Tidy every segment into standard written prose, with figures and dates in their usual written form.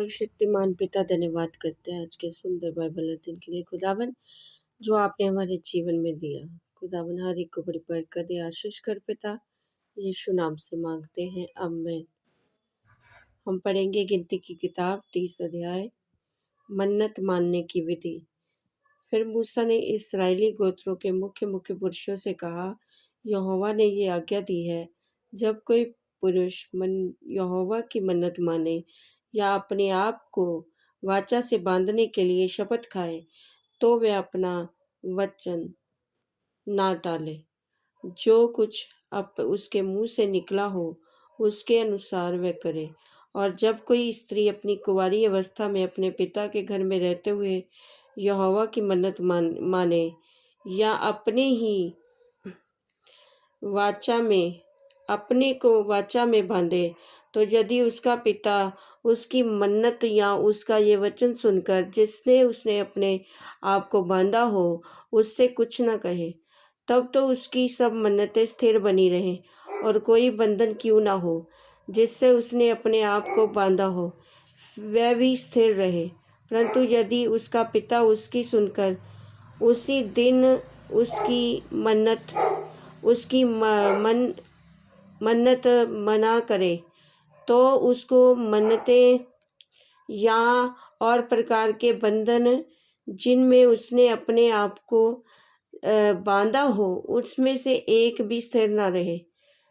सर्वशक्तिमान पिता धन्यवाद करते हैं आज के सुंदर बाइबल अध्ययन के लिए खुदावन जो आपने हमारे जीवन में दिया। खुदावन हर एक को बड़ी बरकत दे, आशीष कर पिता, यीशु नाम से मांगते हैं, आमीन। हम पढ़ेंगे गिनती की किताब 30 अध्याय, मन्नत मानने की विधि। फिर मूसा ने इस्राएली गोत्रों के मुख्य मुख्य पुरुषों से कहा, यहोवा ने ये आज्ञा दी है, जब कोई पुरुष यहोवा की मन्नत माने या अपने आप को वाचा से बांधने के लिए शपथ खाए, तो वह अपना वचन ना टाले। जो कुछ अब उसके मुंह से निकला हो उसके अनुसार वह करे। और जब कोई स्त्री अपनी कुंवारी अवस्था में अपने पिता के घर में रहते हुए यहोवा की मन्नत माने या अपने को वाचा में बांधे, तो यदि उसका पिता उसकी मन्नत या उसका ये वचन सुनकर जिसने उसने अपने आप को बांधा हो उससे कुछ न कहे, तब तो उसकी सब मन्नतें स्थिर बनी रहें और कोई बंधन क्यों ना हो जिससे उसने अपने आप को बांधा हो वह भी स्थिर रहे। परंतु यदि उसका पिता उसकी सुनकर उसी दिन उसकी मन्नत मना करे, तो उसको मन्नतें या और प्रकार के बंधन जिनमें उसने अपने आप को बांधा हो उसमें से एक भी स्थिर न रहे।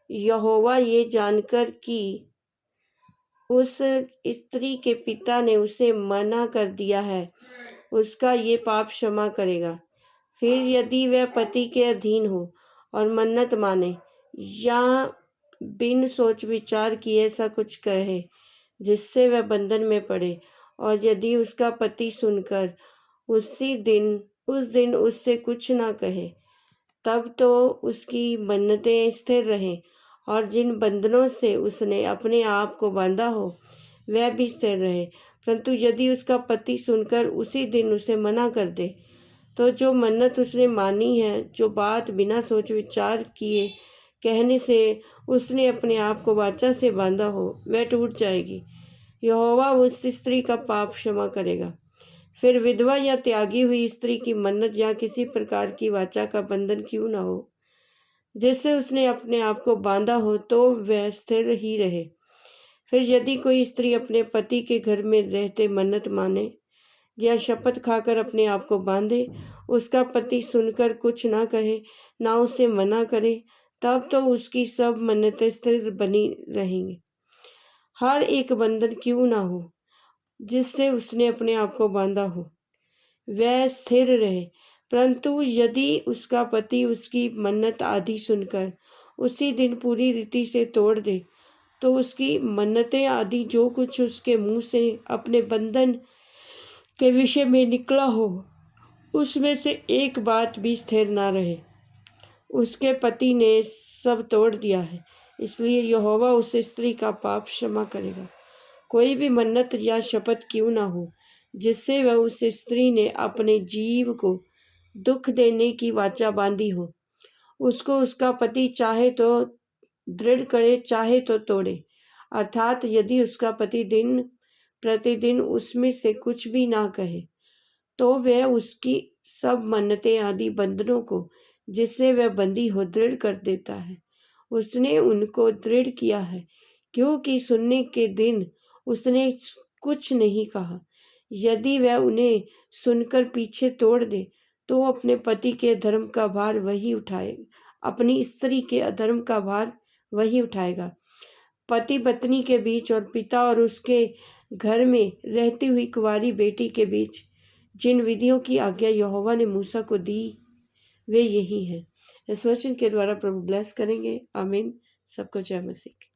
यहोवा ये जानकर कि उस स्त्री के पिता ने उसे मना कर दिया है, उसका ये पाप क्षमा करेगा। फिर यदि वह पति के अधीन हो और मन्नत माने या बिन सोच विचार किए ऐसा कुछ कहे जिससे वह बंधन में पड़े, और यदि उसका पति सुनकर उस दिन उससे कुछ ना कहे, तब तो उसकी मन्नतें स्थिर रहें और जिन बंधनों से उसने अपने आप को बांधा हो वह भी स्थिर रहे। परंतु यदि उसका पति सुनकर उसी दिन उसे मना कर दे, तो जो मन्नत उसने मानी है, जो बात बिना सोच विचार किए कहने से उसने अपने आप को वाचा से बांधा हो वह टूट जाएगी। यहोवा उस स्त्री का पाप क्षमा करेगा। फिर विधवा या त्यागी हुई स्त्री की मन्नत या किसी प्रकार की वाचा का बंधन क्यों न हो जिससे उसने अपने आप को बांधा हो, तो वह स्थिर ही रहे। फिर यदि कोई स्त्री अपने पति के घर में रहते मन्नत माने या शपथ खाकर अपने आप को बांधे, उसका पति सुनकर कुछ ना कहे ना उसे मना करे, तब तो उसकी सब मन्नतें स्थिर बनी रहेंगी। हर एक बंधन क्यों ना हो जिससे उसने अपने आप को बांधा हो वह स्थिर रहे। परंतु यदि उसका पति उसकी मन्नत आदि सुनकर उसी दिन पूरी रीति से तोड़ दे, तो उसकी मन्नतें आदि जो कुछ उसके मुंह से अपने बंधन के विषय में निकला हो उसमें से एक बात भी स्थिर ना रहे। उसके पति ने सब तोड़ दिया है, इसलिए यहोवा उस स्त्री का पाप क्षमा करेगा। कोई भी मन्नत या शपथ क्यों ना हो जिससे वह उस स्त्री ने अपने जीव को दुख देने की वाचा बांधी हो, उसको उसका पति चाहे तो दृढ़ करे चाहे तो तोड़े। अर्थात यदि उसका पति दिन प्रतिदिन उसमें से कुछ भी ना कहे, तो वह उसकी सब मन्नतें आदि बंधनों को जिससे वह बंधी हो दृढ़ कर देता है। उसने उनको दृढ़ किया है, क्योंकि सुनने के दिन उसने कुछ नहीं कहा। यदि वह उन्हें सुनकर पीछे तोड़ दे, तो अपने पति के अधर्म का भार वही उठाएगा, अपनी स्त्री के अधर्म का भार वही उठाएगा। पति पत्नी के बीच और पिता और उसके घर में रहती हुई कुंवारी बेटी के बीच जिन विधियों की आज्ञा यहोवा ने मूसा को दी वे यही हैं। इस वचन के द्वारा प्रभु ब्लेस करेंगे। आमीन। सबको जय मसीह।